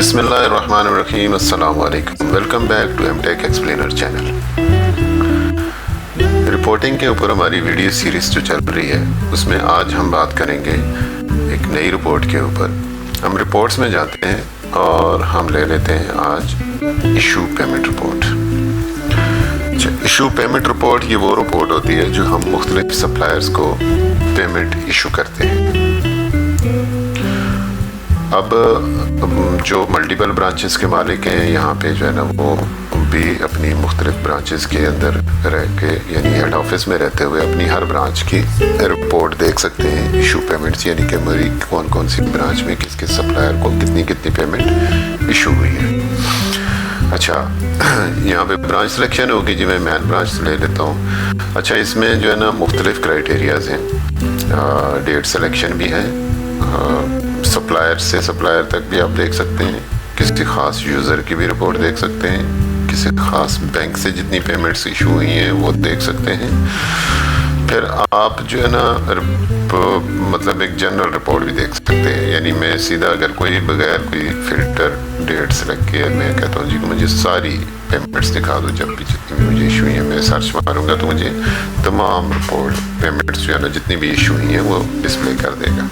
بسم اللہ الرحمن الرحیم. السلام علیکم. Welcome back to M Tech explainer channel. Reporting کے اوپر ہماری ویڈیو سیریز جو چل رہی ہے اس میں آج ہم بات کریں گے ایک نئی رپورٹ کے اوپر. ہم رپورٹس میں جاتے ہیں اور ہم لے لیتے ہیں آج issue payment report. Issue payment report یہ وہ رپورٹ ہوتی ہے جو ہم مختلف سپلائرز کو پیمنٹ ایشو کرتے ہیں. اب جو ملٹیپل برانچز کے مالک ہیں یہاں پہ جو ہے نا وہ بھی اپنی مختلف برانچز کے اندر رہ کے یعنی ہیڈ آفس میں رہتے ہوئے اپنی ہر برانچ کی رپورٹ دیکھ سکتے ہیں ایشو پیمنٹس یعنی کہ ہماری کون کون سی برانچ میں کس کس سپلائر کو کتنی پیمنٹ ایشو ہوئی ہے. اچھا یہاں پہ برانچ سلیکشن ہوگی جی. میں مین برانچ لے لیتا ہوں. اچھا اس میں جو ہے نا مختلف کرائٹیریاز ہیں. ڈیٹ سلیکشن بھی ہے. سپلائر سے سپلائر تک بھی آپ دیکھ سکتے ہیں. کسی خاص یوزر کی بھی رپورٹ دیکھ سکتے ہیں. کسی خاص بینک سے جتنی پیمنٹس ایشو ہوئی ہیں وہ دیکھ سکتے ہیں. پھر آپ جو ہے نا مطلب ایک جنرل رپورٹ بھی دیکھ سکتے ہیں. یعنی میں سیدھا اگر کوئی بغیر کوئی فلٹر ڈیٹ سلیکٹ کیا میں کہتا ہوں جی کہ مجھے ساری پیمنٹس دکھا دو جب بھی جتنی بھی مجھے ایشو ہوئی ہیں. میں سرچ ماروں گا تو مجھے تمام رپورٹ پیمنٹس جو ہے نا جتنی بھی ایشو ہوئی ہیں وہ ڈسپلے کر دے گا.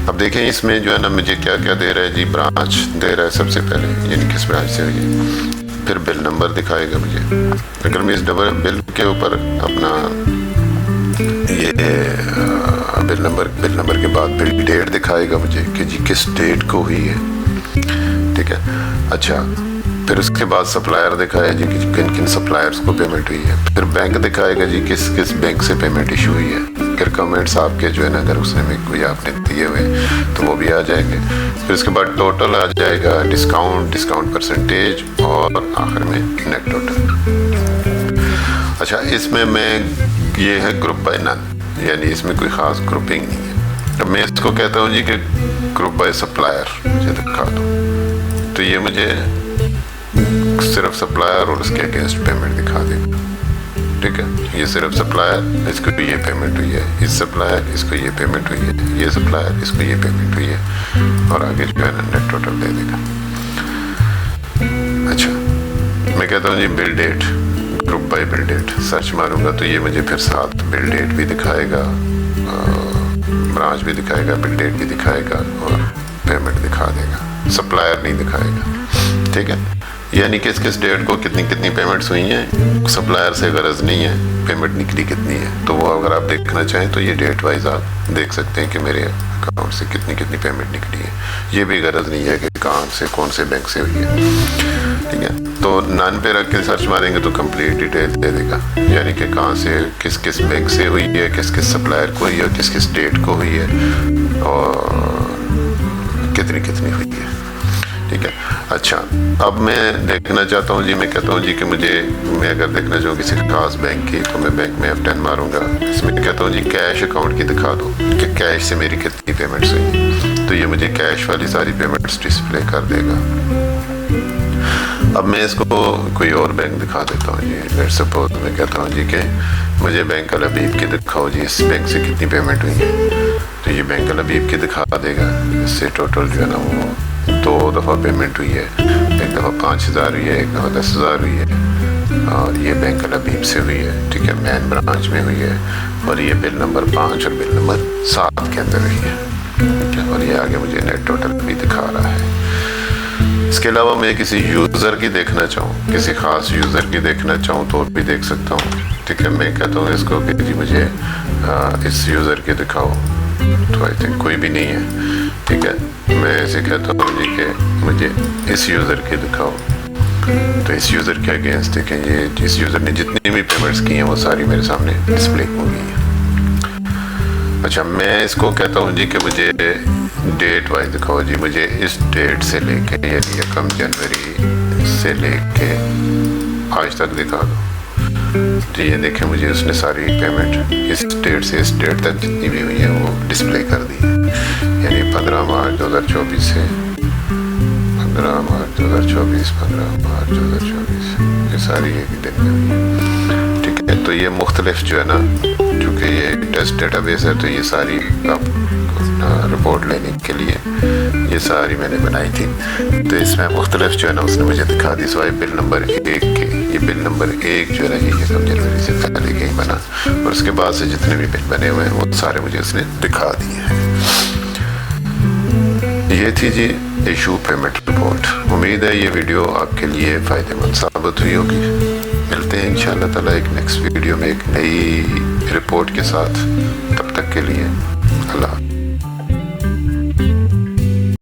اب دیکھیں اس میں جو ہے نا مجھے کیا کیا دے رہا ہے جی. برانچ دے رہا ہے سب سے پہلے یعنی کس برانچ سے ہوئی ہے. پھر بل نمبر دکھائے گا مجھے. اگر میں اس بل کے اوپر اپنا یہ بل نمبر کے بعد بل ڈیٹ دکھائے گا مجھے کہ جی کس ڈیٹ کو ہوئی ہے. ٹھیک ہے. اچھا پھر اس کے بعد سپلائر دکھائے جی کہ کن کن سپلائرز کو پیمنٹ ہوئی ہے. پھر بینک دکھائے گا جی کس کس بینک سے پیمنٹ ایشو ہوئی ہے. پھر کمنٹس آپ کے جو ہے نا اگر اس میں کوئی آپ نے دیے ہوئے تو وہ بھی آ جائیں گے. پھر اس کے بعد ٹوٹل آ جائے گا, ڈسکاؤنٹ پرسنٹیج اور آخر میں نیٹ ٹوٹل. اچھا اس میں یہ ہے گروپ بائی نن یعنی اس میں کوئی خاص گروپنگ نہیں ہے. اب میں اس کو کہتا ہوں جی کہ گروپ بائی سپلائر مجھے دکھا دو تو یہ مجھے صرف سپلائر اور اس کے اگینسٹ پیمنٹ دکھا دے گا. ٹھیک ہے. یہ صرف سپلائر اس کو یہ پیمنٹ ہوئی ہے, اس سپلائر اس کو یہ پیمنٹ ہوئی ہے, یہ سپلائر اس کو یہ پیمنٹ ہوئی ہے اور آگے جو ہے نا نیٹ ٹوٹل دے دے گا. اچھا میں کہتا ہوں جی bill date group by bill date search ماروں گا تو یہ مجھے پھر ساتھ بل ڈیٹ بھی دکھائے گا, برانچ بھی دکھائے گا, بل ڈیٹ بھی دکھائے گا اور پیمنٹ دکھا دے گا. سپلائر نہیں دکھائے گا. ٹھیک ہے. یعنی کس کس ڈیٹ کو کتنی پیمنٹس ہوئی ہیں. سپلائر سے غرض نہیں ہے پیمنٹ نکلی کتنی ہے تو وہ اگر آپ دیکھنا چاہیں تو یہ ڈیٹ وائز آپ دیکھ سکتے ہیں کہ میرے اکاؤنٹ سے کتنی پیمنٹ نکلی ہے. یہ بھی غرض نہیں ہے کہ کہاں سے کون سے بینک سے ہوئی ہے. ٹھیک ہے. تو نان پہ رکھ کے سرچ ماریں گے تو کمپلیٹ ڈیٹیل دے دے گا یعنی کہ کہاں سے کس کس بینک سے ہوئی ہے, کس کس سپلائر کو ہوئی ہے, کس کس ڈیٹ کو ہوئی ہے اور کتنی ہوئی ہے. ٹھیک ہے. اچھا اب میں دیکھنا چاہتا ہوں جی. میں کہتا ہوں جی کہ میں اگر دیکھنا چاہوں کسی خاص بینک کی تو میں بینک میں F10 ماروں گا. اس میں کہتا ہوں جی کیش اکاؤنٹ کی دکھا دو کہ کیش سے میری کتنی پیمنٹس ہوئی تو یہ مجھے کیش والی ساری پیمنٹس ڈسپلے کر دے گا. اب میں اس کو کوئی اور بینک دکھا دیتا ہوں جی. لیٹس سپوز میں کہتا ہوں جی کہ مجھے بینک الحبیب کی دکھاؤ جی اس بینک سے کتنی پیمنٹ ہوئی ہے تو یہ بینک الحبیب کی دکھا دے گا. اس سے ٹوٹل جو ہے نا وہ 2 دفعہ پیمنٹ ہوئی ہے. ایک دفعہ 5,000 ہوئی ہے, ایک دفعہ 10,000 ہوئی ہے اور یہ بینک الحبیب سے ہوئی ہے. ٹھیک ہے. مین برانچ میں ہوئی ہے اور یہ بل نمبر 5 اور بل نمبر 7 کے اندر ہوئی ہے. ٹھیک ہے. اور یہ آگے مجھے نیٹ ٹوٹل بھی دکھا رہا ہے. اس کے علاوہ میں کسی یوزر کی دیکھنا چاہوں, کسی خاص یوزر کی دیکھنا چاہوں تو بھی دیکھ سکتا ہوں. ٹھیک ہے. میں کہتا ہوں اس کو کہ جی مجھے اس یوزر کی دکھاؤ تو آئی تھنک کوئی بھی نہیں ہے. ٹھیک ہے. میں ایسے کہتا ہوں جی کہ مجھے اس یوزر کی دکھاؤ تو اس یوزر کے اگینسٹ دیکھیں یہ اس یوزر نے جتنی بھی پیمنٹس کی ہیں وہ ساری میرے سامنے ڈسپلے ہو گئی ہیں. اچھا میں اس کو کہتا ہوں جی کہ مجھے ڈیٹ وائز دکھاؤ جی. مجھے اس ڈیٹ سے لے کے یعنی 1 جنوری سے لے کے آج تک دکھا دو. تو یہ دیکھیں مجھے اس نے ساری پیمنٹ اس ڈیٹ سے اس ڈیٹ تک جتنی بھی ہوئی ہیں وہ ڈسپلے کر دی ہے. یعنی 15 مارچ 2024 سے 15 مارچ 2024 15 مارچ 2024 یہ ساری ایک دن میں ہوئی ہے. ٹھیک ہے. تو یہ مختلف جو ہے نا، چونکہ یہ ٹیسٹ ڈیٹا بیس ہے تو یہ ساری آپ رپورٹ لینے کے لیے یہ ساری میں نے بنائی تھی. تو اس میں مختلف جو ہے نا اس نے مجھے دکھا دی سوائے بل نمبر 1 کے. یہ بل نمبر 1 جو ہے نا یہ 1 جنوری سے پہلے کے ہی بنا، اور اس کے بعد سے جتنے بھی بل بنے ہوئے ہیں وہ سارے مجھے اس نے دکھا دیے ہیں. یہ تھی جی ایشو پیمنٹ رپورٹ. امید ہے یہ ویڈیو آپ کے لیے فائدہ مند ثابت ہوئی ہوگی. ملتے ہیں انشاءاللہ تعالیٰ ایک نیکسٹ ویڈیو میں ایک نئی رپورٹ کے ساتھ. تب تک کے لیے اللہ حافظ.